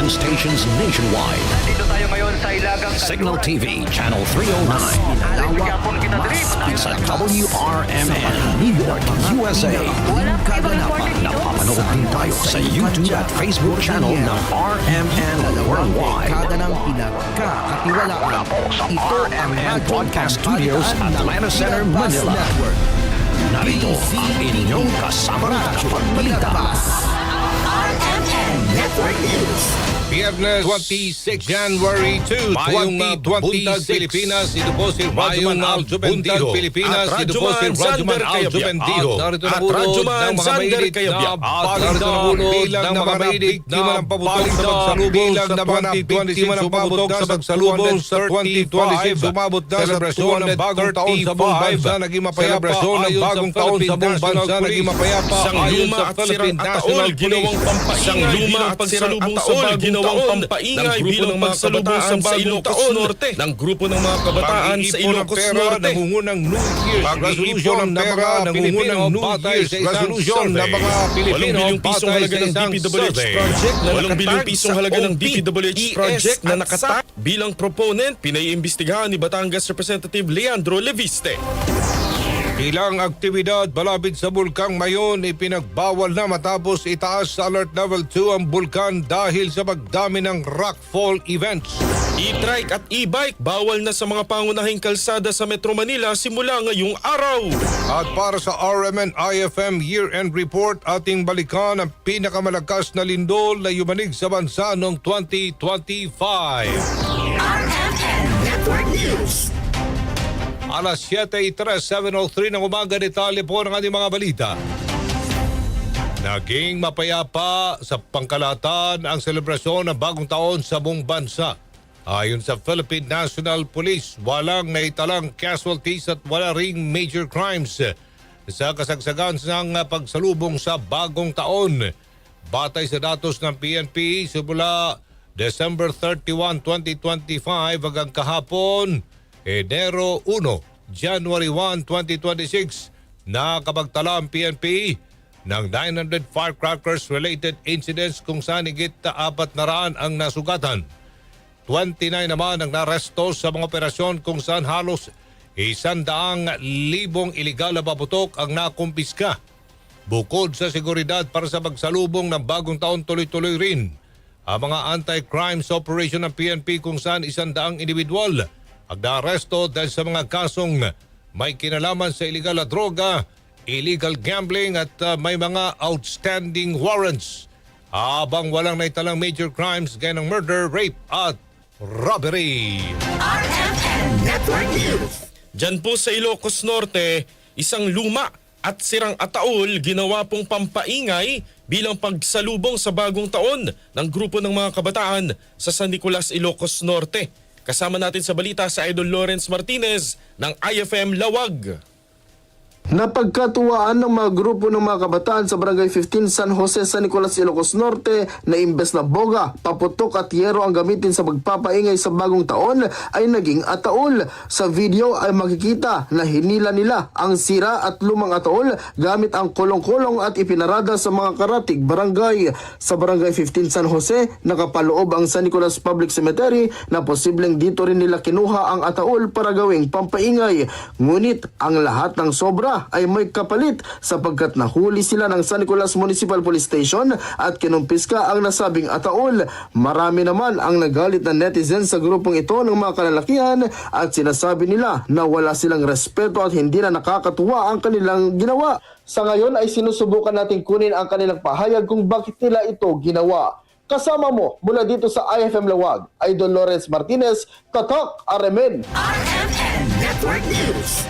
and stations nationwide. Dito tayo ngayon sa Ilagang Signal TV, Channel 309. Sa WRMN, New York, USA. Wala pa ibang reporter dito. Napapanood din tayo sa YouTube at Facebook channel ng RMN Worldwide. Kada ng pinagkakatiwalaan. Ito ang RMN Broadcast Studios, Atlanta Center, Manila. Narito ang inyong kasamang tagapagbalita. RMN Network News. Biyernes 26 January 2, 2026 Pilipinas. Ito po si Rajuman Aljubendijo. Pilipinas. Ito po si Rajuman Aljubendijo. Narito na bunod ng mga mainit na balita bilang ng mga biktima ng pabutok sa pagsalubong sa 2026 sumabot na sa pagsalubong sa 2025. Sumabot na sa relasyon ng bagong taon sa buong bansa. Naging mapayapa ayon sa bagong taon sa buong bansa. Naging mapayapa ayon sa Philippine National Police. Isang luma at pagsalubong sa bagong taon paingay bilang pagsalubong sa Ilocos Norte ng grupo ng mga kabataan sa Ilocos Norte. Nangungunang New Year's resolution ng mga Pilipino batay sa isang survey. 8 bilyong pisong halaga ng DPWH project na 8 bilyong pisong halaga ng DPWH project na nakatag bilang proponent, pinaiimbestigahan ni Batangas Representative Leandro Leviste. Ilang aktibidad malapit sa bulkang Mayon ipinagbawal na matapos itaas sa Alert Level 2 ang bulkan dahil sa pagdami ng rockfall events. E-trike at e-bike bawal na sa mga pangunahing kalsada sa Metro Manila simula ngayong araw. At para sa RMN IFM Year-End Report, ating balikan ang pinakamalakas na lindol na yumanig sa bansa noong 2025. RMN Network News. Alas 7:07:03 ng umaga, detalye po ng ating mga balita. Naging mapayapa sa pangkalahatan ang selebrasyon ng bagong taon sa buong bansa. Ayon sa Philippine National Police, walang naitalang casualties at wala ring major crimes sa kasagsagan ng pagsalubong sa bagong taon. Batay sa datos ng PNP, simula December 31, 2025 hanggang kahapon, Enero 1, January 1, 2026, nakapagtala ang PNP ng 900 firecrackers-related incidents kung saan higit 400 ang nasugatan. 29 naman ang naresto sa mga operasyon kung saan halos 100,000 iligal na paputok ang nakumpiska. Bukod sa seguridad para sa pagsalubong ng bagong taon, tuloy-tuloy rin ang mga anti-crimes operation ng PNP kung saan 100 individual ang naaresto dahil sa mga kasong may kinalaman sa iligal na droga, illegal gambling at may mga outstanding warrants. Habang walang naitalang major crimes gaya ng murder, rape at robbery. RMN Network News. Diyan po sa Ilocos Norte, isang luma at sirang ataol ginawa pong pampaingay bilang pagsalubong sa bagong taon ng grupo ng mga kabataan sa San Nicolas, Ilocos Norte. Kasama natin sa balita sa Idol Lawrence Martinez ng IFM Lawag. Napagkatuwaan ng mga grupo ng mga kabataan sa Barangay 15 San Jose, San Nicolas, Ilocos Norte na imbes na boga, paputok at yero ang gamitin sa pagpapaingay sa bagong taon ay naging ataol. Sa video ay makikita na hinila nila ang sira at lumang ataol gamit ang kolong-kolong at ipinarada sa mga karatig barangay. Sa Barangay 15 San Jose, nakapaloob ang San Nicolas Public Cemetery na posibleng dito rin nila kinuha ang ataol para gawing pampaingay. Ngunit ang lahat ng sobra ay may kapalit sapagkat nahuli sila ng San Nicolas Municipal Police Station at kinumpiska ang nasabing ataol. Marami naman ang nagalit na netizens sa grupong ito ng mga kalalakihan at sinasabi nila na wala silang respeto at hindi na nakakatuwa ang kanilang ginawa. Sa ngayon ay sinusubukan natin kunin ang kanilang pahayag kung bakit nila ito ginawa. Kasama mo mula dito sa IFM Lawag, Idol Lawrence Martinez, Tatak RMN. RMN Network News.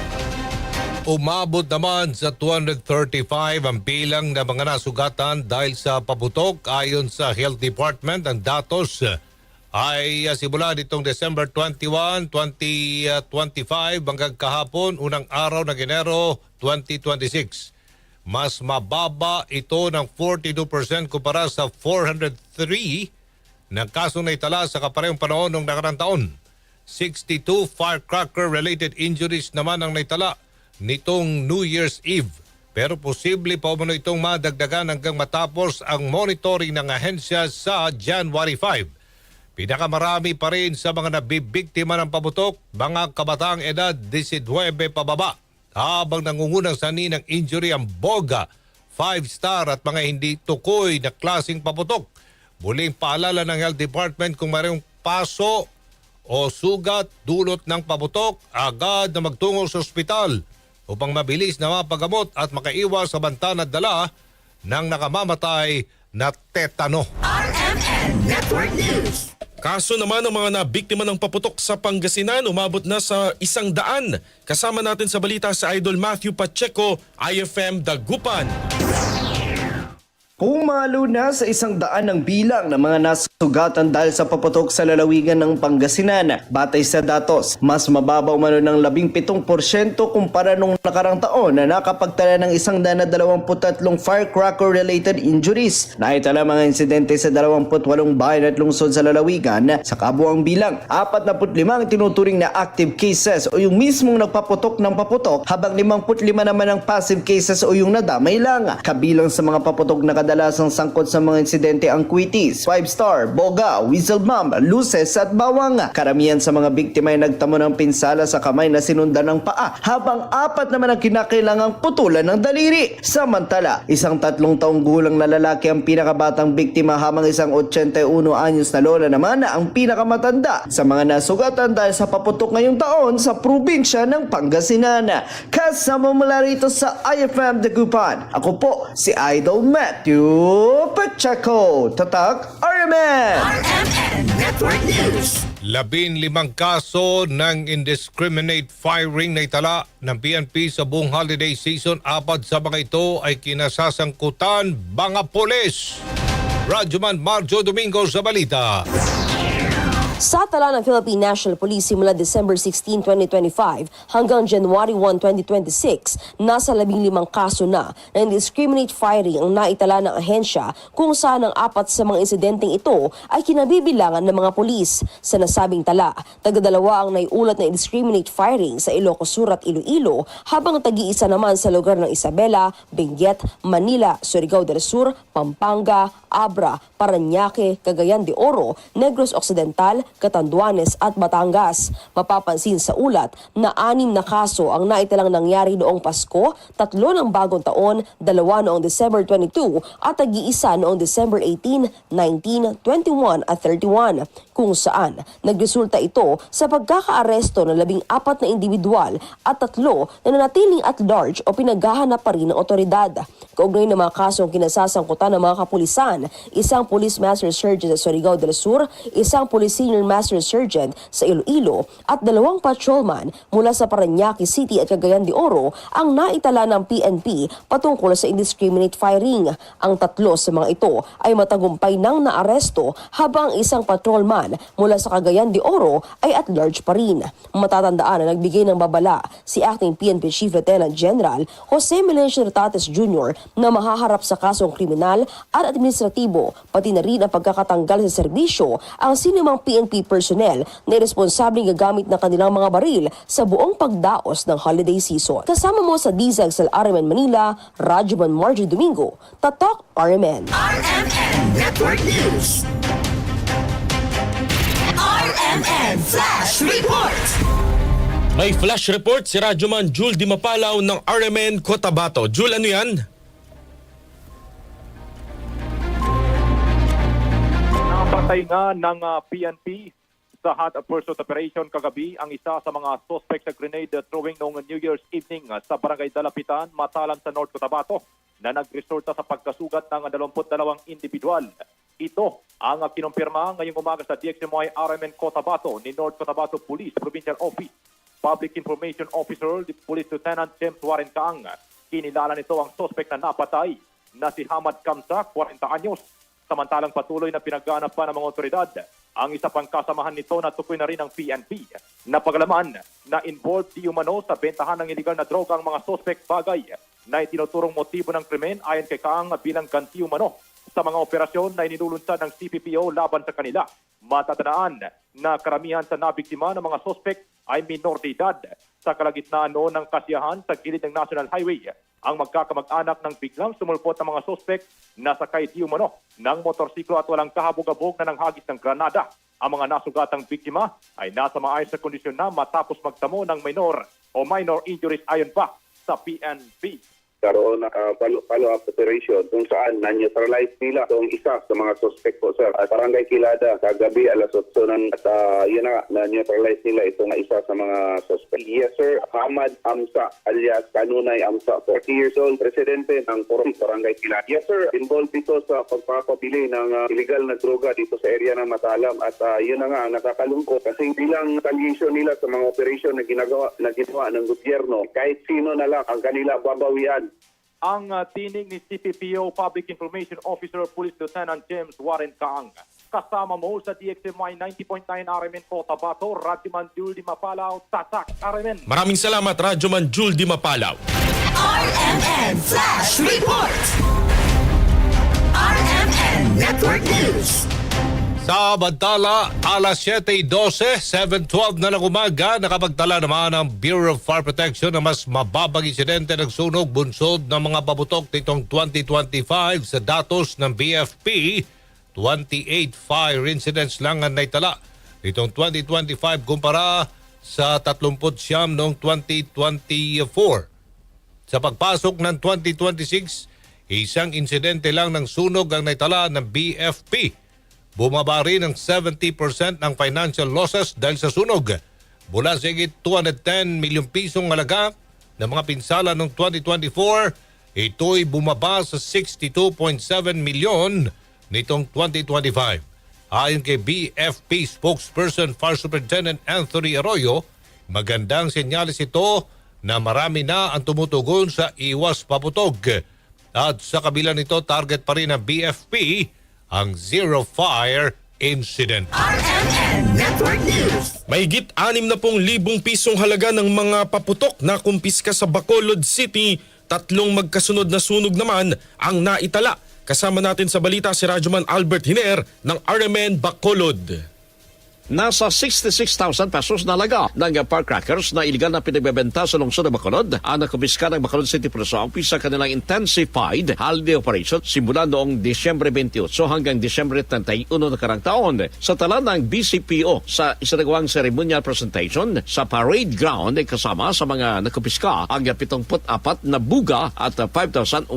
Umabot naman sa 235 ang bilang ng mga nasugatan dahil sa paputok. Ayon sa Health Department, ang datos ay simula nitong December 21, 2025 hanggang kahapon, unang araw ng Enero 2026. Mas mababa ito ng 42% kumpara sa 403 ng kasong naitala sa kaparehong panahon ng nakarang taon. 62 firecracker-related injuries naman ang naitala nitong New Year's Eve. pero posible pa umano itong madagdagan hanggang matapos ang monitoring ng ahensya sa January 5. Pinakamarami pa rin sa mga nabibiktima ng paputok, mga kabataang edad 19 pababa, habang nangungunang sani ng injury ang boga, 5-star at mga hindi tukoy na klaseng paputok. Muling paalala ng Health Department kung mayroong paso o sugat dulot ng paputok, agad na magtungo sa ospital upang mabilis na mapagamot at makaiwas sa banta na dala ng nakamamatay na tetano. RMN Network News. Kaso naman ng mga nabiktima ng paputok sa Pangasinan umabot na sa 100. Kasama natin sa balita si Idol Matthew Pacheco, IFM Dagupan. Pumalo na sa 100 ang bilang ng mga nasugatan dahil sa paputok sa lalawigan ng Pangasinan. Batay sa datos, mas mababaw man ng 17% kumpara nung nakarang taon na nakapagtala ng 123 firecracker-related injuries. Naitala mga insidente sa 28 bayan at lungsod sa lalawigan. Sa kabuang bilang, 45 ang tinuturing na active cases o yung mismong nagpaputok ng paputok, habang 55 naman ang passive cases o yung nadamay lang. Kabilang sa mga paputok na kadalasang sangkot sa mga insidente ang Quitis, 5-star, boga, whistle bomb, luces at bawang. Karamihan sa mga biktima ay nagtamo ng pinsala sa kamay na sinundan ng paa, habang 4 naman ang kinakailangang putulan ng daliri. Samantala, isang 3 taong gulang na lalaki ang pinakabatang biktima, habang isang 81 anyos na lola naman ang pinakamatanda sa mga nasugatan dahil sa paputok ngayong taon sa probinsya ng Pangasinan. Kasama mula rito sa IFM Dagupan, ako po si Idol Matthew Pacheco, Tatak RMN. RMN Network News. 15 kaso ng indiscriminate firing na itala ng PNP sa buong holiday season. 4 sa mga ito ay kinasasangkutan mga pulis. Radyoman Marjo Domingo sa balita. Sa tala ng Philippine National Police simula December 16, 2025 hanggang January 1, 2026, nasa 15 kaso na indiscriminate firing ang naitala ng ahensya, kung saan ang 4 sa mga insidenteng ito ay kinabibilangan ng mga pulis. Sa nasabing tala, taga-2 ang naiulat na indiscriminate firing sa Ilocos Sur at Iloilo, habang tagi-1 naman sa lugar ng Isabela, Benguet, Manila, Surigao del Sur, Pampanga, Abra, Parañaque, Cagayan de Oro, Negros Occidental, Catanduanes at Batangas. Mapapansin sa ulat na 6 na kaso ang naitalang nangyari noong Pasko, 3 ng Bagong Taon, 2 noong December 22 at tagi-1 noong December 18, 19, 21 at 31, kung saan nagresulta ito sa pagkakaaresto ng 14 na individual at 3 na nanatiling at large o pinaghahanap pa rin ng otoridad. Kaugnay ng mga kasong kinasasangkutan ng mga kapulisan, isang Police Master Sergeant sa Surigao del Sur, isang Police Senior Master Sergeant sa Iloilo at 2 patrolman mula sa Parañaque City at Cagayan de Oro ang naitala ng PNP patungkol sa indiscriminate firing. Ang 3 sa mga ito ay matagumpay nang naaresto, habang isang patrolman mula sa Cagayan de Oro ay at large pa rin. Matatandaan na nagbigay ng babala si Acting PNP Chief Lieutenant General Jose Melencio Retates Jr. na mahaharap sa kasong kriminal at administratibo, pati na rin ang pagkakatanggal sa serbisyo ang sinumang PNP personnel na irresponsableng gagamit ng kanilang mga baril sa buong pagdaos ng holiday season. Kasama mo sa DZXL RMN Manila, Radyoman Marjorie Domingo, Tatak RMN. RMN Network News. RMN Flash Report. May flash report si Radyoman Jul Di Mapalaw ng RMN Cotabato. Jul, ano yan? Napatay nga ng PNP sa hot pursuit operation kagabi ang isa sa mga suspect sa grenade throwing noong New Year's evening sa Barangay Dalapitan, Matalam sa North Cotabato, na nagresulta sa pagkasugat ng 22 individual. Ito ang kinumpirma ngayong umaga sa DXMY RMN Cotabato ni North Cotabato Police Provincial Office Public Information Officer, Police Lieutenant James Warren Kaang. Kinilala nito ang suspect na napatay na si Hamad Kamsa, 40 anyos. Samantalang patuloy na pinagganap pa ng mga otoridad ang isa pang kasamahan nito na tukoy na rin ng PNP. Napagalaman na involved di umano sa bentahan ng iligal na droga ang mga suspect, bagay na itinuturong motibo ng krimen ayon kay Kaang bilang ganti umano sa mga operasyon na inilulunsad ng CPPO laban sa kanila. Matatandaan na karamihan sa nabiktima ng mga suspect ay minor de edad. Sa kalagitnaan noon ng kasiyahan sa gilid ng National Highway, ang magkakamag-anak ng biglang sumulpot ng mga sospek na sakay di umano ng motorsiklo at walang kahabog-abog na nanghagis ng granada. Ang mga nasugatang biktima ay nasa maayos na kondisyon na matapos magtamo ng minor injuries ayon pa sa PNP. Karoon na follow-up operation kung saan na-neutralize nila itong isa sa mga suspect po, sir. At Barangay Kilada, kagabi alas 8 at yun na, na-neutralize nila itong isa sa mga suspect. Yes, sir. Hamad Amsa alias Kanunay Amsa, 40 years old, presidente ng Forum Barangay Kilada. Yes, sir. Involved dito sa pagpapabili ng illegal na droga dito sa area ng Matalam. At yun na nga, nakakalungkot kasi bilang retaliation nila sa mga operation na ginawa ng gobyerno, kahit sino na lang ang kanila babawian. Ang tinig ni CPPO Public Information Officer Police Lieutenant James Warren Kaang. Kasama mo sa DXMY 90.9 RMN Cotabato, Radyoman Jul Di Mapalaw, Tatak RMN. Maraming salamat, Radyoman Jul Di Mapalaw. RMN Flash Report. RMN Network News. Sa Bantala, alas 7:12, 7:12 na ng umaga, nakapagtala naman ang Bureau of Fire Protection na mas mababang insidente ng sunog bunsod ng mga paputok nitong 2025 sa datos ng BFP. 28 fire incidents lang ang naitala nitong 2025 kumpara sa 39 noong 2024. Sa pagpasok ng 2026, isang insidente lang ng sunog ang naitala ng BFP. Bumaba rin ng 70% ng financial losses dahil sa sunog. Mula sa higit 210 milyong pisong halaga ng mga pinsala noong 2024, ito'y bumaba sa 62.7 milyon nitong 2025. Ayon kay BFP spokesperson Fire Superintendent Anthony Arroyo, magandang senyales ito na marami na ang tumutugon sa iwas paputog. At sa kabila nito, target pa rin ng BFP ang zero fire incident. RMN Network News. Mahigit 60,000 pisong halaga ng mga paputok na kumpiska sa Bacolod City. 3 magkasunod na sunog naman ang naitala. Kasama natin sa balita si Radyoman Albert Hiner ng RMN Bacolod. Nasa 66,000 pesos na halaga ng firecrackers na iligal na pinagbebenta sa lungsod ng Bacolod ang nakupiska ng Bacolod City Police Office sa kanilang intensified holiday operation simula noong Disyembre 28 hanggang Disyembre 31 na karang taon. Sa tala ng BCPO sa isinagawang ceremonial presentation sa parade ground ay kasama sa mga nakupiska ang 74 na buga at 5,196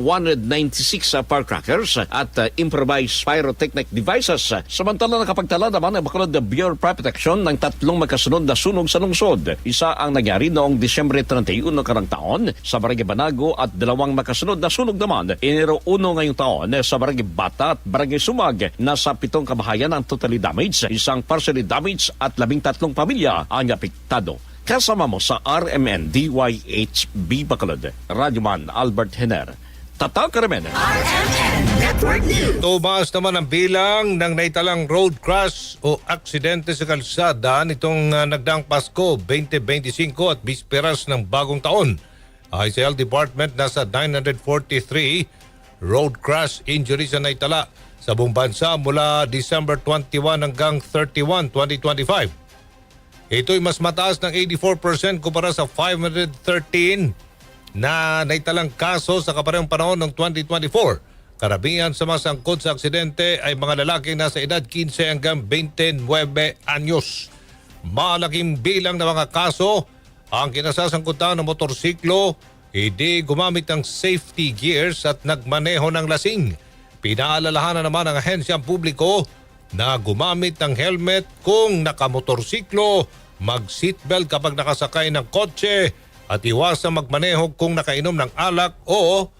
firecrackers at improvised pyrotechnic devices. Samantala nakapagtala naman ang Bacolod Bureau Fire Protection ng 3 magkasunod na sunog sa lungsod. Isa ang nangyari noong Disyembre 31 ng karang taon sa Barangay Banago at 2 magkasunod na sunog naman Enero 1 ngayong taon sa Barangay Bata at Barangay Sumag. Nasa 7 kabahayan ang totally damaged, isang partially damaged at 13 pamilya ang apektado. Kasama mo sa RMN DYHB Bacolod, Radyoman Albert Hiner. Tatak RMN. RMN Network News. Tumaas naman ang bilang ng naitalang road crash o aksidente sa kalsada nitong nagdaang Pasko 2025 at bisperas ng bagong taon. Ayon sa Health Department, nasa 943 road crash injuries na naitala sa buong bansa mula December 21 hanggang 31, 2025. Ito'y mas mataas ng 84% kumpara sa 513 na naitalang kaso sa kaparehong panahon ng 2024. Karamihan sa mga sangkot sa aksidente ay mga lalaking nasa edad 15 hanggang 29 anyos. Malaking bilang ng mga kaso ang kinasasangkutan ng motorsiklo, hindi gumamit ng safety gears at nagmaneho ng lasing. Pinaalalahanan naman ng ahensyang publiko na gumamit ng helmet kung nakamotorsiklo, mag-seatbelt kapag nakasakay ng kotse, at iwasang magmaneho kung nakainom ng alak o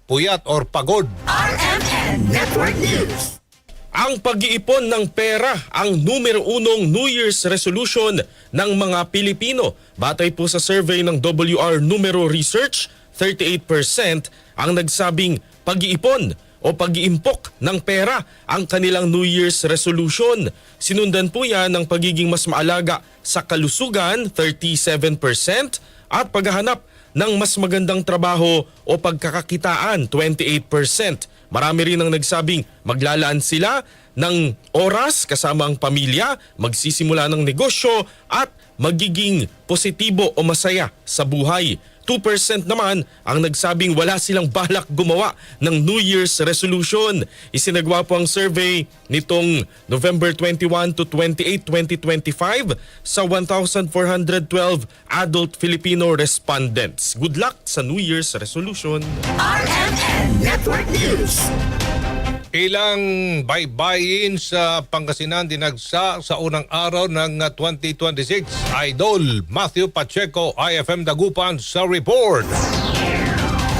puyat or pagod. RMN Network News. Ang pag-iipon ng pera ang numero 1 New Year's resolution ng mga Pilipino. Batay po sa survey ng WR Numero Research, 38% ang nagsabing pag-iipon o pag-iimpok ng pera ang kanilang New Year's resolution. Sinundan po yan ng pagiging mas maalaga sa kalusugan, 37%, at paghahanap ng mas magandang trabaho o pagkakakitaan, 28%. Marami rin ang nagsabing maglalaan sila ng oras kasama ang pamilya, magsisimula ng negosyo at magiging positibo o masaya sa buhay. 2% naman ang nagsabing wala silang balak gumawa ng New Year's resolution. Isinagawa po ang survey nitong November 21 to 28, 2025 sa 1,412 adult Filipino respondents. Good luck sa New Year's resolution. Ilang baybayin sa Pangasinan dinagsa sa unang araw ng 2026. Idol Matthew Pacheco, IFM Dagupan sa report.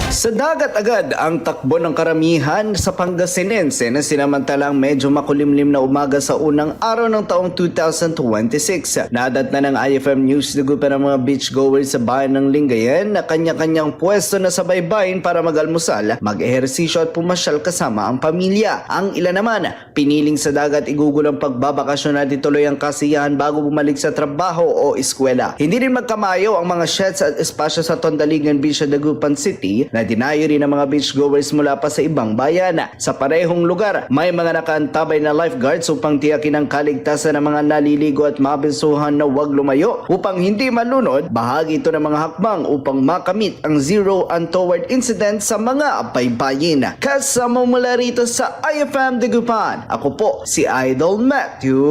Sa dagat agad ang takbo ng karamihan sa Pangasinense na sinamantalang medyo makulimlim na umaga sa unang araw ng taong 2026. Nadat na ng IFM News Dagupan ng mga beachgoers sa bayan ng Lingayen na kanya-kanyang pwesto na sa baybayin para mag-almusal, mag-ehersisyo at pumasyal kasama ang pamilya. Ang ilan naman, piniling sa dagat igugol ang pagbabakasyon at ituloy ang kasiyahan bago bumalik sa trabaho o eskwela. Hindi rin magkamayo ang mga sheds at espasyo sa Tondaligan Beach sa Dagupan City na dinayo rin ng mga beachgoers mula pa sa ibang bayan. Sa parehong lugar, may mga nakaantabay na lifeguards upang tiyakin ang kaligtasan ng mga naliligo at mabisuhan na huwag lumayo upang hindi malunod. Bahagi ito ng mga hakbang upang makamit ang zero untoward incident sa mga baybayin. Kasama mula rito sa IFM Dagupan, ako po si Idol Matthew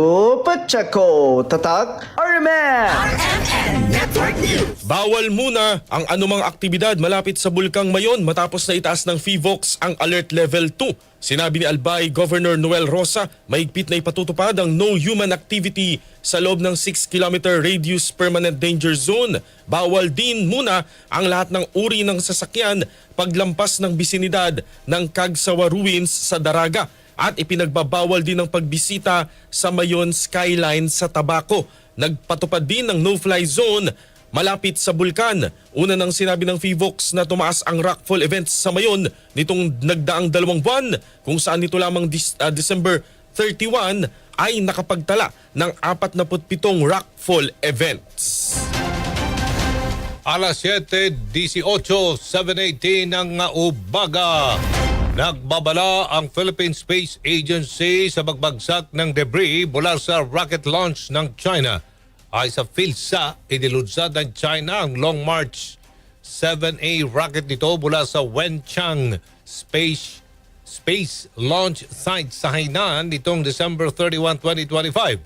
Pacheco. Tatak, RMN! Bawal muna ang anumang aktibidad malapit sa Bulkang Mayon matapos na itaas ng PHIVOLCS ang Alert Level 2. Sinabi ni Albay Governor Noel Rosa, mahigpit na ipatutupad ang no human activity sa loob ng 6-kilometer radius permanent danger zone. Bawal din muna ang lahat ng uri ng sasakyan paglampas ng bisinidad ng Kagsawa Ruins sa Daraga. At ipinagbabawal din ang pagbisita sa Mayon Skyline sa Tabaco. Nagpatupad din ng no-fly zone malapit sa bulkan. Una nang sinabi ng PHIVOLCS na tumaas ang rockfall events sa Mayon nitong nagdaang 2 buwan, kung saan nito lamang December 31 ay nakapagtala ng 47 rockfall events. Alas 7:18, 7:18 ng umaga. Nagbabala ang Philippine Space Agency sa pagbagsak ng debris mula sa rocket launch ng China. Ay sa PhilSA, inilunsad ng China ang Long March 7A rocket nito mula sa Wenchang Space Launch Site sa Hainan nitong December 31, 2025.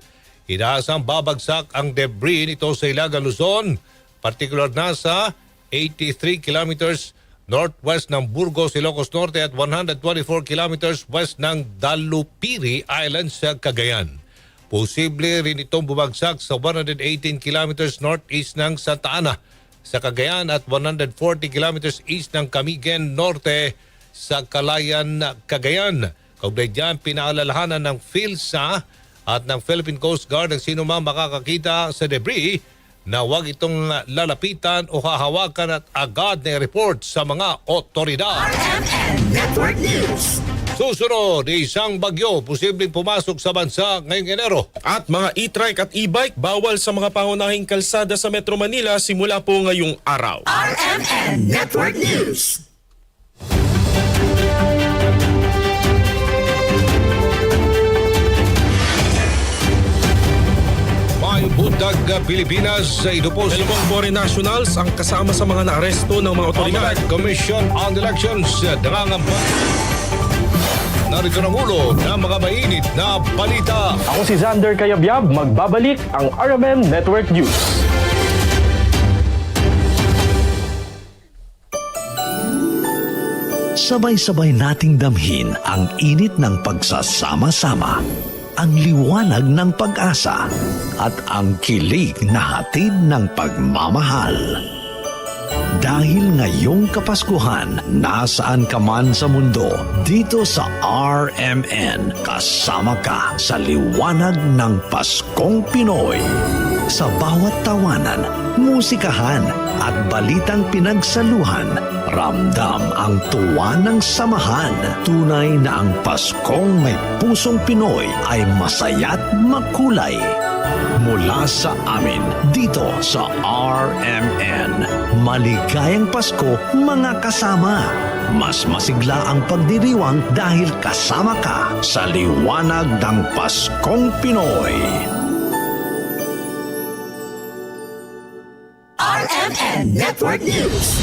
Inaasang babagsak ang debris nito sa Ilaga, Luzon, partikular na sa 83 kilometers northwest ng Burgos, Ilocos Norte at 124 kilometers west ng Dalupiri Island sa Cagayan. Posible rin itong bumagsak sa 118 kilometers northeast ng Santa Ana sa Cagayan at 140 kilometers east ng Camigen Norte sa Calayan, Cagayan. Kaugnay diyan, pinaalalahanan ng PhilSA at ng Philippine Coast Guard ang sino man makakakita sa debris na huwag itong lalapitan o hahawakan at agad na report sa mga otoridad. Network News. Susunod, isang bagyo posibleng pumasok sa bansa ngayong Enero. At mga e-trike at e-bike bawal sa mga pangunahing kalsada sa Metro Manila simula po ngayong araw. RMN Network News. May budag Pilipinas sa ito po si Dalawang foreign nationals ang kasama sa mga naaresto ng mga otoridad. Commission on Elections nangangamba. Narito ang ulo ng mga mainit na balita. Ako si Xander Kayabyab, magbabalik ang RMN Network News. Sabay-sabay nating damhin ang init ng pagsasama-sama, ang liwanag ng pag-asa, at ang kilig na hatid ng pagmamahal. Dahil ngayong Kapaskuhan, nasaan ka man sa mundo, dito sa RMN, kasama ka sa liwanag ng Paskong Pinoy. Sa bawat tawanan, musikahan at balitang pinagsaluhan, ramdam ang tuwa ng samahan. Tunay na ang Paskong may pusong Pinoy ay masaya't makulay. Mula sa amin, dito sa RMN. Maligayang Pasko, mga kasama. Mas masigla ang pagdiriwang dahil kasama ka sa liwanag ng Paskong Pinoy. RMN Network. Network News.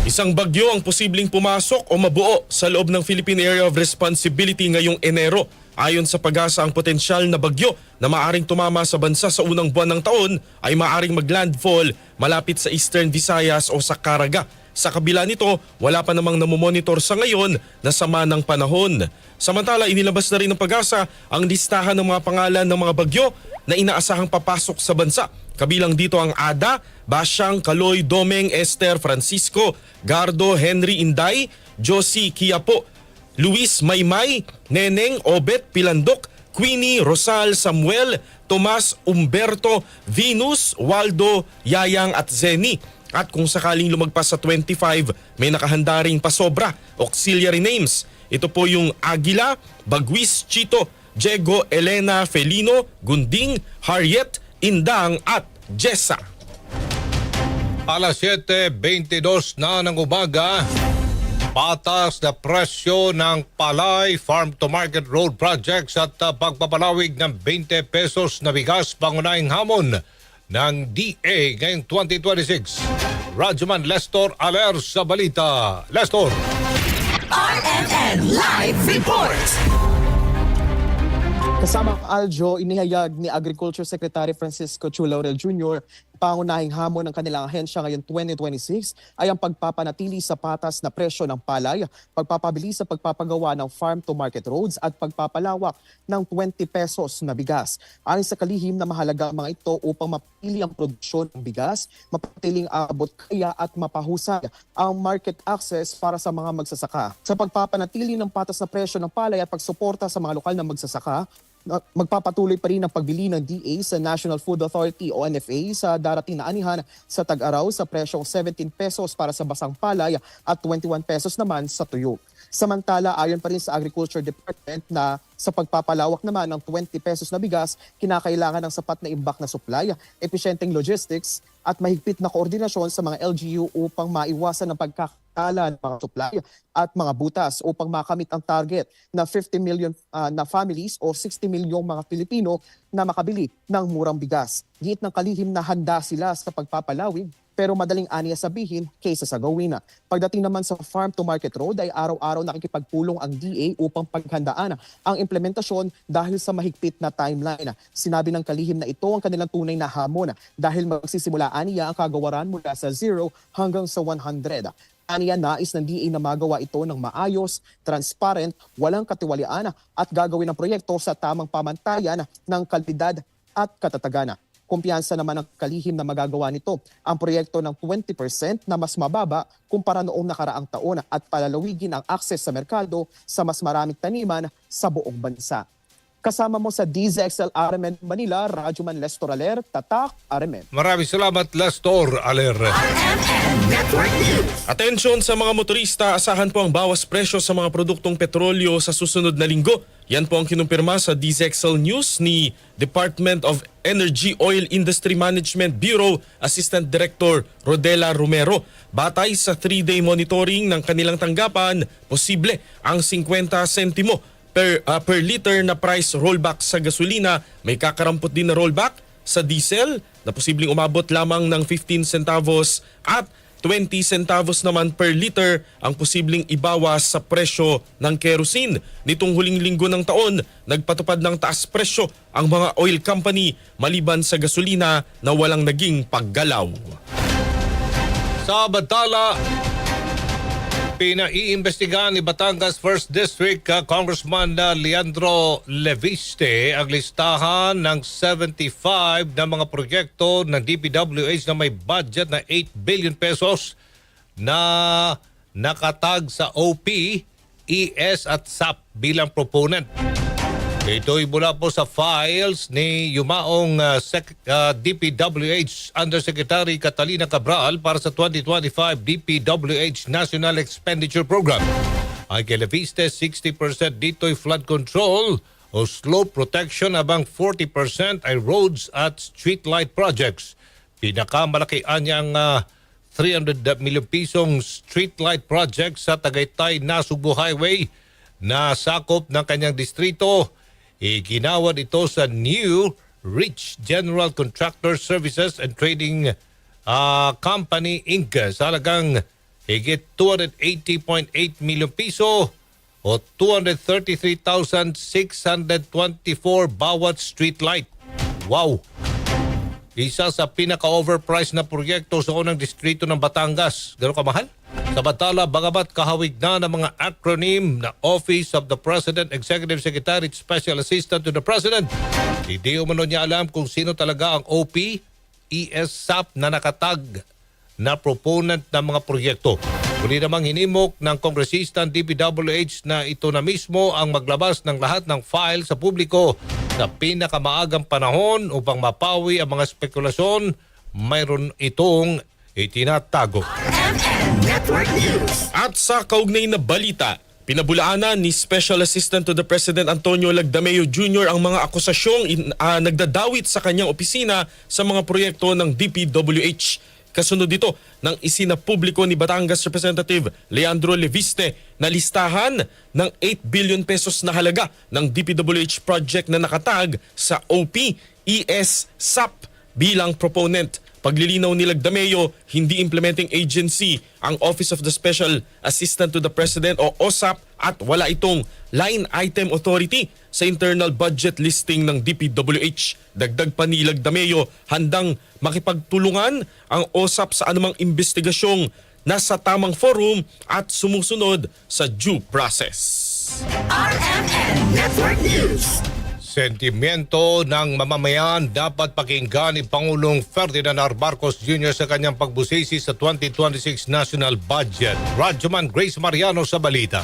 Isang bagyo ang posibleng pumasok o mabuo sa loob ng Philippine Area of Responsibility ngayong Enero. Ayon sa PAGASA, ang potensyal na bagyo na maaring tumama sa bansa sa unang buwan ng taon ay maaring maglandfall malapit sa Eastern Visayas o sa Caraga. Sa kabila nito, wala pa namang namomonitor sa ngayon na sama ng panahon. Samantala, inilabas na rin ng PAGASA ang listahan ng mga pangalan ng mga bagyo na inaasahang papasok sa bansa. Kabilang dito ang Ada, Basyang, Kaloy, Domeng, Esther, Francisco, Gardo, Henry, Inday, Josie, Quiapo, Luis, Maymay, Neneng, Obet, Pilandok, Queenie, Rosal, Samuel, Tomas, Umberto, Venus, Waldo, Yayang at Zeni. At kung sakaling lumagpas sa 25, may nakahanda ring pasobra, auxiliary names. Ito po yung Aguila, Bagwis, Chito, Diego, Elena, Felino, Gunding, Harriet, Indang at Jessa. Alas 7:22 na ng umaga, patas na presyo ng Palay Farm to Market Road Projects at pagpapalawig ng 20 pesos na bigas, pangunahing hamon ng DA ngayong 2026. Radyoman Lestor Aler sa balita. Lestor. RMN Live Report. Kasama ang Aljo, inihayag ni Agriculture Secretary Francisco Chu Laurel Jr. Pangunahing hamon ng kanilang ahensya ngayon 2026 ay ang pagpapanatili sa patas na presyo ng palay, pagpapabilis sa pagpapagawa ng farm-to-market roads at pagpapalawak ng 20 pesos na bigas. Ayon sa kalihim na mahalaga ang mga ito upang mapili ang produksyon ng bigas, mapatiling abot kaya at mapahusay ang market access para sa mga magsasaka. Sa pagpapanatili ng patas na presyo ng palay at pagsuporta sa mga lokal na magsasaka, magpapatuloy pa rin ang pagbili ng DA sa National Food Authority o NFA sa darating na anihan sa tag-araw sa presyong 17 pesos para sa basang palay at 21 pesos naman sa tuyo. Samantala, ayon pa rin sa Agriculture Department na sa pagpapalawak naman ng 20 pesos na bigas, kinakailangan ng sapat na imbak na supply, episyenteng logistics at mahigpit na koordinasyon sa mga LGU upang maiwasan ang pagkakatala ng mga supply at mga butas upang makamit ang target na 50 million na families o 60 milyong mga Pilipino na makabili ng murang bigas. Giit ng kalihim na handa sila sa pagpapalawig, pero madaling aniya sabihin kaysa sa gawin na. Pagdating naman sa farm to market road ay araw-araw nakikipagpulong ang DA upang paghandaan ang implementasyon dahil sa mahigpit na timeline. Sinabi ng kalihim na ito ang kanilang tunay na hamon dahil magsisimula aniya ang kagawaran mula sa 0 hanggang sa 100. Aniya nais ng DA na magawa ito ng maayos, transparent, walang katiwalian at gagawin ang proyekto sa tamang pamantayan ng kalidad at katatagan. Kumpiyansa naman ang kalihim na magagawa nito ang proyekto ng 20% na mas mababa kumpara noong nakaraang taon at palalawigin ang access sa merkado sa mas maraming taniman sa buong bansa. Kasama mo sa DZXL RMN Manila, Radyoman Lestor Aler, Tatak RMN. Maraming salamat, Lestor Aler. RMN Network News. Atensyon sa mga motorista, asahan po ang bawas presyo sa mga produktong petrolyo sa susunod na linggo. Yan po ang kinumpirma sa DZXL News ni Department of Energy Oil Industry Management Bureau Assistant Director Rodela Romero. Batay sa 3-day monitoring ng kanilang tanggapan, posible ang 50 sentimo per liter na price rollback sa gasolina. May kakarampot din na rollback sa diesel na posibleng umabot lamang ng 15 centavos at 20 centavos naman per liter ang posibleng ibawas sa presyo ng kerosene. Nitong huling linggo ng taon, nagpatupad ng taas presyo ang mga oil company maliban sa gasolina na walang naging paggalaw. Sa Batala, pinaiimbestigahan ni Batangas 1st District Congressman Leandro Leviste ang listahan ng 75 na mga proyekto ng DPWH na may budget na 8 billion pesos na nakatag sa OP, ES at SAP bilang proponent. Ito'y mula po sa files ni yumaong DPWH Undersecretary Catalina Cabral para sa 2025 DPWH National Expenditure Program. Ang kay Leviste, 60% dito'y flood control o slope protection habang 40% ay roads at streetlight projects. Pinakamalaki anyang 300 milyong pisong streetlight project sa Tagaytay-Nasugbu Highway na sakop ng kanyang distrito. Iginawad ito sa New Rich General Contractor Services and Trading Company Inc. sa halagang higit 280.8 milyon piso o 233,624 bawat street light. Wow! Isa sa pinaka-overpriced na proyekto sa unang distrito ng Batangas. Gano'ng kamahal? Samantala, bagamat kahawig na ng mga acronym na Office of the President, Executive Secretary, Special Assistant to the President, hindi umano niya alam kung sino talaga ang OP, ESAP na nakatag na proponent ng mga proyekto. Muli namang hinimok ng kongresista ng DPWH na ito na mismo ang maglabas ng lahat ng file sa publiko sa pinakamaagang panahon upang mapawi ang mga spekulasyon. Mayroon itong itinatago. At sa kaugnay na balita, pinabulaanan ni Special Assistant to the President Antonio Lagdameo Jr. ang mga akusasyong nagdadawit sa kanyang opisina sa mga proyekto ng DPWH. Kasunod dito ng isinapubliko ni Batangas Representative Leandro Leviste na listahan ng 8 billion pesos na halaga ng DPWH project na nakatag sa OP, ES, SAP bilang proponent. Paglilinaw ni Lagdameo, hindi implementing agency ang Office of the Special Assistant to the President o OSAP at wala itong line item authority sa internal budget listing ng DPWH. Dagdag pa ni Lagdameo, handang makipagtulungan ang OSAP sa anumang investigasyong nasa tamang forum at sumusunod sa due process. RMN Network News. Sentimiento ng mamamayan dapat pakinggan ni Pangulong Ferdinand R. Marcos Jr. sa kanyang pagbusisi sa 2026 National Budget. Radyoman Grace Mariano sa balita.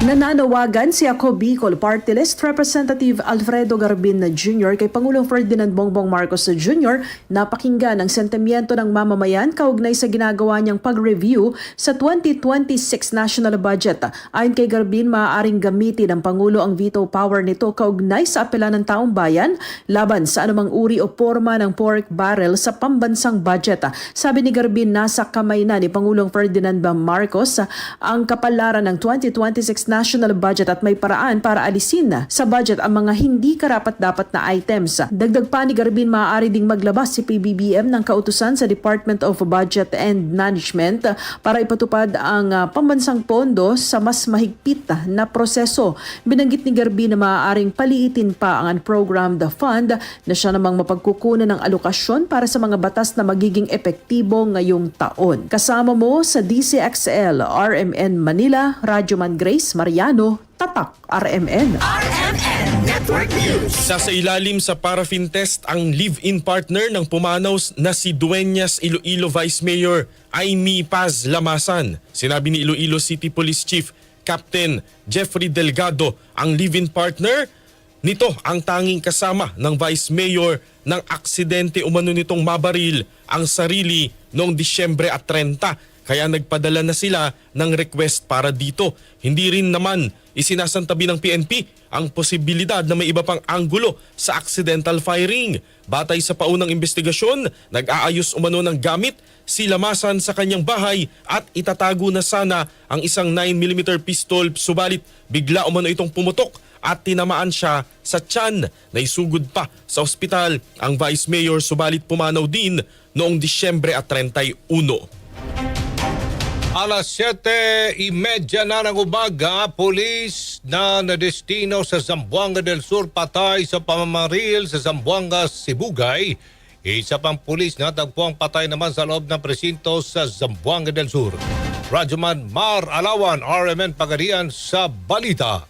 Nananawagan si Ako Bicol Party List Representative Alfredo Garbin Jr. kay Pangulong Ferdinand Bongbong Marcos Jr. na pakinggan ang sentimiento ng mamamayan kaugnay sa ginagawa niyang pag-review sa 2026 National Budget. Ayon kay Garbin, maaaring gamitin ng Pangulo ang veto power nito kaugnay sa apela ng taong bayan laban sa anumang uri o forma ng pork barrel sa pambansang budget. Sabi ni Garbin, nasa kamay na ni Pangulong Ferdinand Marcos ang kapalaran ng 2026 national budget at may paraan para alisin sa budget ang mga hindi karapat-dapat na items. Dagdag pa ni Garbin, maaari ding maglabas si PBBM ng kautusan sa Department of Budget and Management para ipatupad ang pambansang pondo sa mas mahigpit na proseso. Binanggit ni Garbin na maaaring paliitin pa ang unprogrammed fund na siya namang mapagkukunan ng alokasyon para sa mga batas na magiging epektibo ngayong taon. Kasama mo sa DCXL, RMN Manila, Radyoman Grace Mariano, Tatak RMN. RMN Network News. Sa ilalim sa paraffin test ang live-in partner ng pumanaw na si Dueñas Iloilo Vice Mayor Aimee Paz Lamasan. Sinabi ni Iloilo City Police Chief Captain Jeffrey Delgado, ang live-in partner nito ang tanging kasama ng Vice Mayor ng aksidente umano nitong mabaril ang sarili noong Disyembre at 30. Kaya nagpadala na sila ng request para dito. Hindi rin naman isinasantabi ng PNP ang posibilidad na may iba pang anggulo sa accidental firing. Batay sa paunang investigasyon, nag-aayos umano ng gamit si Lamasan sa kanyang bahay at itatago na sana ang isang 9mm pistol, subalit bigla umano itong pumutok at tinamaan siya sa tiyan. Naisugod pa sa ospital ang Vice Mayor, subalit pumanaw din noong Disyembre at 31. Alas 7:30 na ng umaga, pulis na nadestino sa Zamboanga del Sur patay sa pamamaril sa Zamboanga, Sibugay. Isa pang pulis na tagpuang patay naman sa loob ng presinto sa Zamboanga del Sur. Radyoman Mar Alawan, RMN Pagadian sa balita.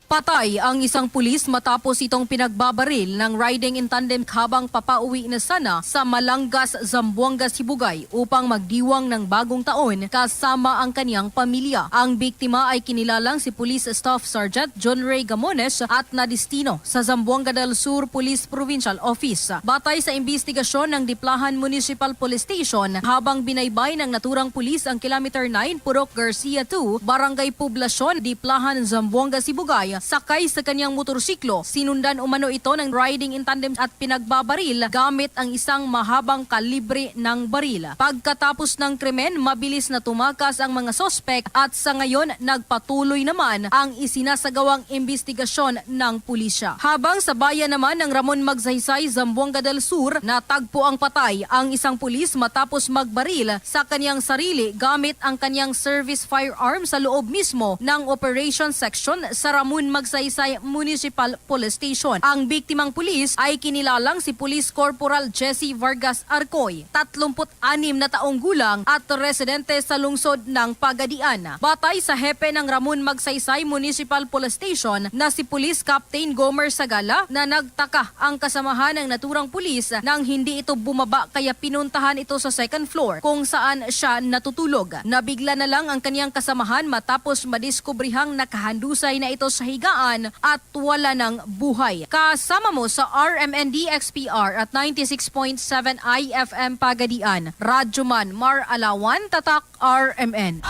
Patay ang isang pulis matapos itong pinagbabaril ng riding in tandem habang papauwi na sana sa Malangas, Zamboanga, Sibugay upang magdiwang ng bagong taon kasama ang kaniyang pamilya. Ang biktima ay kinilalang si Police Staff Sergeant John Ray Gamones at nadistino sa Zamboanga del Sur Police Provincial Office. Batay sa investigasyon ng Diplahan Municipal Police Station, habang binaybay ng naturang pulis ang Kilometer 9, Purok Garcia 2, Barangay Poblasyon, Diplahan, Zamboanga, Sibugay, Pinoy sakay sa kanyang motorsiklo. Sinundan umano ito ng riding in tandem at pinagbabaril gamit ang isang mahabang kalibre ng baril. Pagkatapos ng krimen, mabilis na tumakas ang mga sospek at sa ngayon nagpatuloy naman ang isinasagawang investigasyon ng pulisya. Habang sa bayan naman ng Ramon Magsaysay, Zamboanga del Sur, natagpo ang patay ang isang pulis matapos magbaril sa kanyang sarili gamit ang kanyang service firearm sa loob mismo ng Operation Section sa Ramon Magsaysay Municipal Police Station. Ang biktimang pulis ay kinilalang si Police Corporal Jesse Vargas Arcoy, 36 na taong gulang at residente sa lungsod ng Pagadian. Batay sa hepe ng Ramon Magsaysay Municipal Police Station na si Police Captain Gomer Sagala na nagtaka ang kasamahan ng naturang pulis nang hindi ito bumaba kaya pinuntahan ito sa second floor kung saan siya natutulog. Nabigla na lang ang kanyang kasamahan matapos madiskubrihang nakahandusay na ito sa higaan at wala ng buhay. Kasama mo sa RMND XPR at 96.7 IFM Pagadian, Radyoman Mar Alawan, Tatak RMN.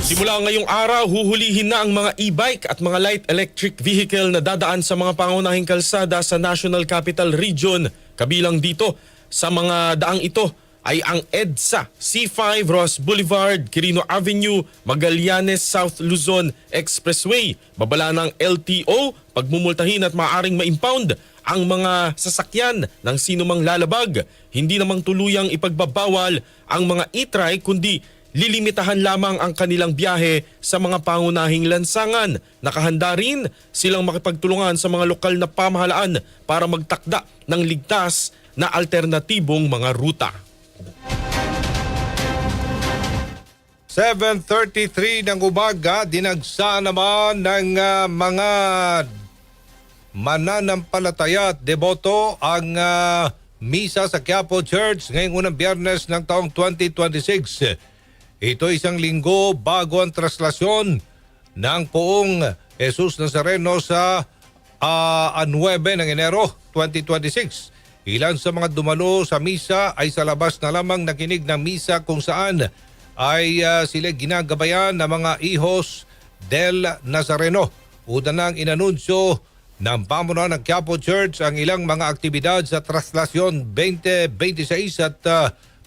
Simula ngayong araw, huhulihin na ang mga e-bike at mga light electric vehicle na dadaan sa mga pangunahing kalsada sa National Capital Region. Kabilang dito sa mga daang ito ay ang EDSA, C5, Ross Boulevard, Quirino Avenue, Magallanes, South Luzon Expressway. Babala ng LTO, pagmumultahin at maaaring ma-impound ang mga sasakyan ng sinumang lalabag. Hindi namang tuluyang ipagbabawal ang mga e-trike kundi lilimitahan lamang ang kanilang biyahe sa mga pangunahing lansangan. Nakahanda rin silang makipagtulungan sa mga lokal na pamahalaan para magtakda ng ligtas na alternatibong mga ruta. 7:33 ng umaga, dinagsa naman ng mga mananampalataya at deboto ang misa sa Quiapo Church ngayong unang Biyernes ng taong 2026. Ito isang linggo bago ang traslasyon ng poong Jesus Nazareno sa 9 ng Enero 2026. Ilan sa mga dumalo sa misa ay sa labas na lamang nakinig ng misa kung saan ay sila ginagabayan ng mga hijos del Nazareno. Una nang inanunsyo ng pamunuan ng Quiapo Church ang ilang mga aktibidad sa traslasyon 2026 at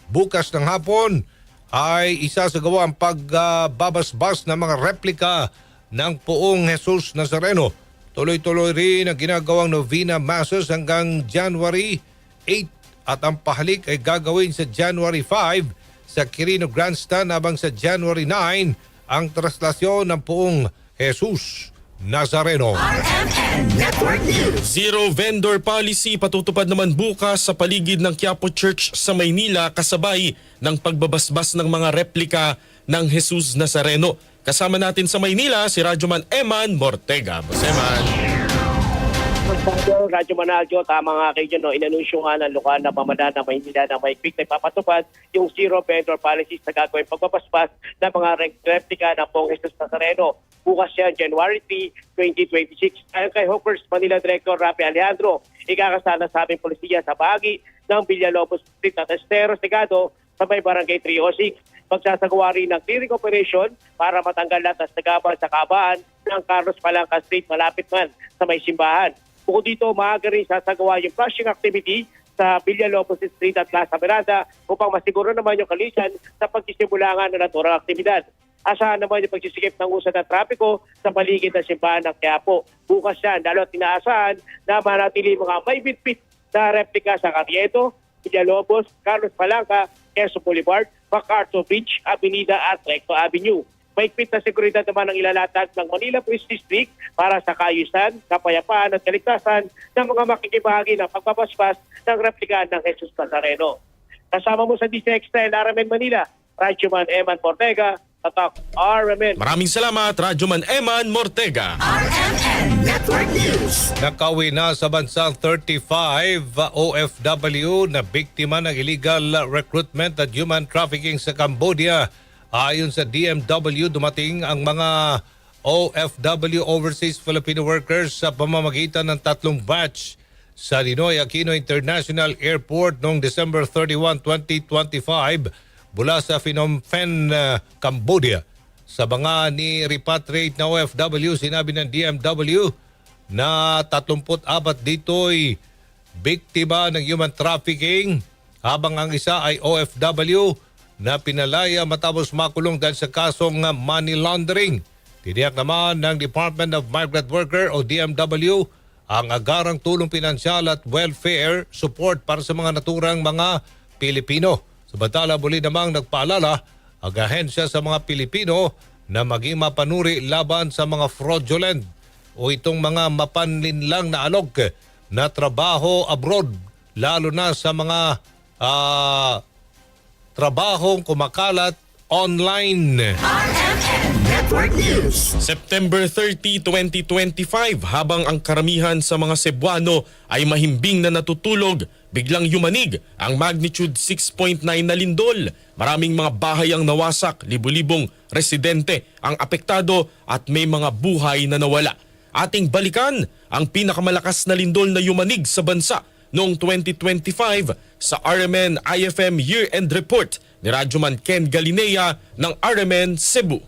bukas ng hapon ay isasagawa ang pagbabasbas ng mga replika ng poong Jesus Nazareno. Tuloy-tuloy rin ang ginagawang novena masses hanggang January 8 at ang pahalik ay gagawin sa January 5 sa Quirino Grandstand habang sa January 9 ang traslasyon ng poong Jesus Nazareno. Zero vendor policy patutupad naman bukas sa paligid ng Quiapo Church sa Maynila kasabay ng pagbabasbas ng mga replika ng Jesus Nazareno. Kasama natin sa Maynila si Radyoman Eman Mortega. Boss Eman. Radyo Manaljo, tama nga kayo dyan, inanunsyo nga ng lokal na pamahalaan ng Maynila na may quick na ipapatupad yung zero vendor policies na gagawin pagbabasbas ng mga replika ng pong Jesus Nazareno. Bukas yan, January 3, 2026. Ayon kay Hawkers Manila Director Rafi Alejandro, ikakasala sa aming polisiya sa bahagi ng Villalobos Street at Estero Segado sa may Barangay 306. Magsasagawa rin ng clearing operation para matanggal lahat ng tagabang sa kabaan ng Carlos Palanca Street malapit man sa may simbahan. Bukod dito, maaga rin sasagawa yung flushing activity sa Villalobos Street at Plaza Miranda upang masiguro naman yung kalisan sa pagsisimula nga ng naturang aktibidad. Asahan naman yung pagsisikip ng usad ng trapiko sa paligid ng simbahan ng Quiapo. Bukas yan, lalo at inaasahan na manatili mga may bitbit na replika sa Carriedo, Villalobos, Carlos Palanca, Quezon Boulevard, MacArthur Bridge, Avenida at Recto Avenue. Mahigpit na seguridad naman ang ilalatag ng Manila Police District para sa kaayusan, kapayapaan at kaligtasan ng mga makikibahagi ng pagbabasbas ng replika ng Jesus Nazareno. Kasama mo sa DCXTL RMN Manila, Radyoman Eman Mortega, Tatak RMN. Maraming salamat, Radyoman Eman Mortega. RMN Network News. Nakauwi na sa bansang 35 OFW na biktima ng illegal recruitment at human trafficking sa Cambodia. Ayon sa DMW, dumating ang mga OFW Overseas Filipino Workers sa pamamagitan ng 3 batch sa Ninoy Aquino International Airport noong December 31, 2025 mula sa Phnom Penh, Cambodia. sa mga ni repatriate na OFW. Sinabi ng DMW na 34 dito'y biktima ng human trafficking habang ang isa ay OFW na pinalaya matapos makulong dahil sa kasong money laundering. Tiniyak naman ng Department of Migrant Worker o DMW ang agarang tulong pinansyal at welfare support para sa mga naturang mga Pilipino. Samantala muli namang nagpaalala ang ahensya sa mga Pilipino na maging mapanuri laban sa mga fraudulent o itong mga mapanlinlang na alok na trabaho abroad, lalo na sa mga trabahong kumakalat online. September 30, 2025, habang ang karamihan sa mga Cebuano ay mahimbing na natutulog, biglang yumanig ang magnitude 6.9 na lindol. Maraming mga bahay ang nawasak, libu-libong residente ang apektado at may mga buhay na nawala. Ating balikan ang pinakamalakas na lindol na yumanig sa bansa noong 2025 sa RMN IFM Year-End Report ni Radyoman Ken Galinea ng RMN Cebu.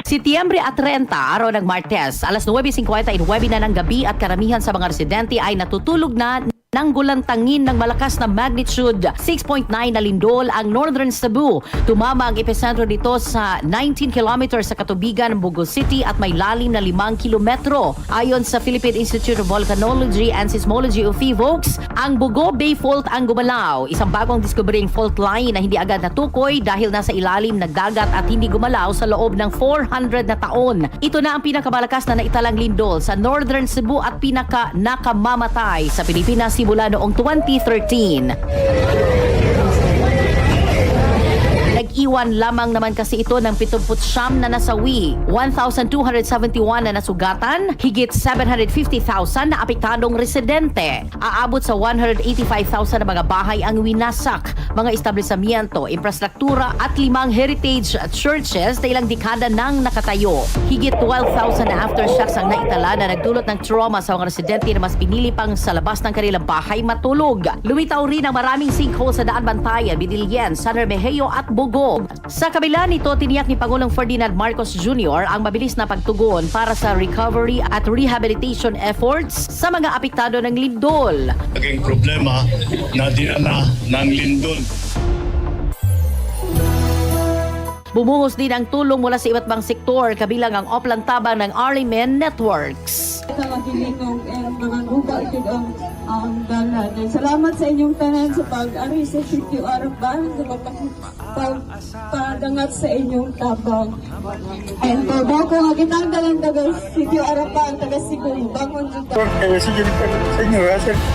Setyembre 30, araw ng Martes, alas 9:59 na ng gabi at karamihan sa mga residente ay natutulog na nang gulantangin ng malakas na magnitude 6.9 na lindol ang Northern Cebu. Tumama ang epicentro dito sa 19 kilometers sa katubigan ng Bogo City at may lalim na 5 kilometro. Ayon sa Philippine Institute of Volcanology and Seismology o PHIVOLCS, ang Bogo Bay Fault ang gumalaw, isang bagong diskubering fault line na hindi agad natukoy dahil nasa ilalim ng dagat at hindi gumalaw sa loob ng 400 na taon. Ito na ang pinakamalakas na naitalang lindol sa Northern Cebu at pinaka-nakamamatay sa Pilipinas simula noong 2013. Nag-iwan lamang naman kasi ito ng 79 na nasawi, 1,271 na nasugatan, higit 750,000 na apektadong residente. Aabot sa 185,000 na mga bahay ang winasak, mga establishmento, infrastruktura at 5 heritage churches na ilang dekada nang nakatayo. Higit 12,000 na aftershocks ang naitala na nagdulot ng trauma sa mga residente na mas pinili pang sa labas ng kanilang bahay matulog. Lumitaw rin ang maraming sinkhole sa Daan Bantayan, Bidilien, San Remigio at Bogo. Sa kabila nito, tiniyak ni Pangulong Ferdinand Marcos Jr. ang mabilis na pagtugon para sa recovery at rehabilitation efforts sa mga apektado ng lindol. Naging problema na dinala ng lindol. Bumuhos din ang tulong mula sa iba't ibang sektor kabilang ang oplantabang ng RMN Networks. Sa magilinong mga lupa ito ang dalan. Salamat sa inyong tanan sa pag-ari sa sitio Araban sa pagpadangat sa inyong tabang. And po ko nga kitang dalang taga sitio Araban, taga Cebu, bangon dito. Kaya sige sa inyo,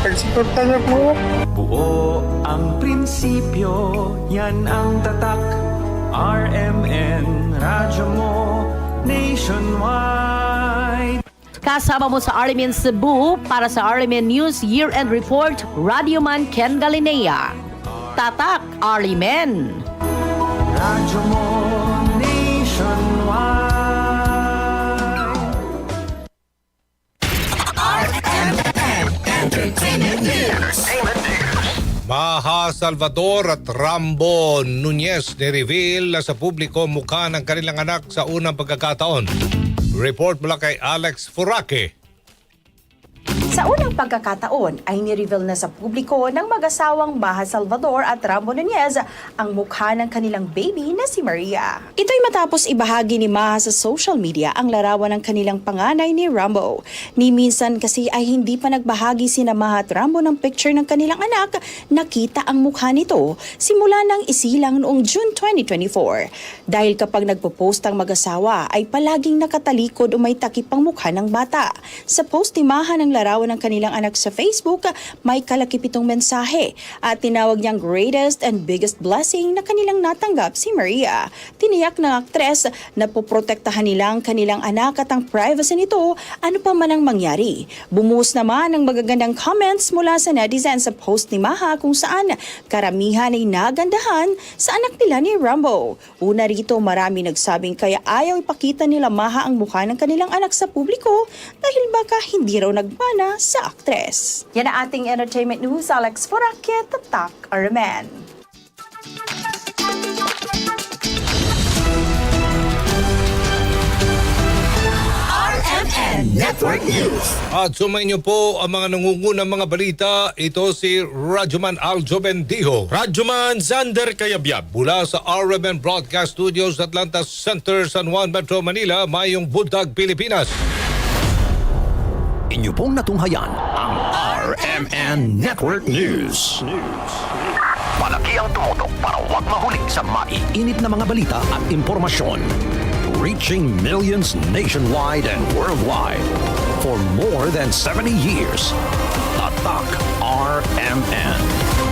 pagsuporta na po. Buo ang prinsipyo, yan ang tatak. RMN, radyo mo, nationwide. Kasama mo sa RMN Cebu para sa RMN News Year-End Report, Radyoman Ken Galinea. Tatak, RMN. Radyo mo, nationwide. RMN Entertainment News. Maha Salvador at Rambo Nunez ni-reveal na sa publiko mukha ng kanilang anak sa unang pagkakataon. Report mula kay Alex Furaque. Sa unang pagkakataon ay nireveal na sa publiko ng mag-asawang Maha Salvador at Rambo Nunez ang mukha ng kanilang baby na si Maria. Ito'y matapos ibahagi ni Maha sa social media ang larawan ng kanilang panganay ni Rambo. Ni minsan kasi ay hindi pa nagbahagi sina Maha at Rambo ng picture ng kanilang anak, nakita ang mukha nito simula ng isilang noong June 2024. Dahil kapag nagpo-post ang mag-asawa ay palaging nakatalikod o may takip ang mukha ng bata. Sa post ni Maha ng larawan ng kanilang anak sa Facebook, may kalakip itong mensahe at tinawag niyang greatest and biggest blessing na kanilang natanggap si Maria. Tiniyak ng aktres na poprotektahan nila ang kanilang anak at ang privacy nito ano pa man ang mangyari. Bumuhos naman ang magagandang comments mula sa netizens sa post ni Maha kung saan karamihan ay nagandahan sa anak nila ni Rambo. Una rito, marami nagsabing kaya ayaw ipakita nila Maha ang mukha ng kanilang anak sa publiko dahil baka hindi raw nagmana niya sa aktres. Yan ang ating entertainment news. Alex Foraket, Tatak Araman. RMN Network News. At sumayin niyo po ang mga nangungunang mga balita. Ito si Radyoman Aljo Bendijo. Radyoman Zander Kayabyab. Mula sa RMN Broadcast Studios, Atlanta Center, San Juan, Metro Manila, Mayong Buntag, Pilipinas. Inyo pong natunghayan ang RMN Network News. Malaki ang tumutok para huwag mahuling sa maiinit na mga balita at impormasyon. Reaching millions nationwide and worldwide for more than 70 years. Tatak RMN.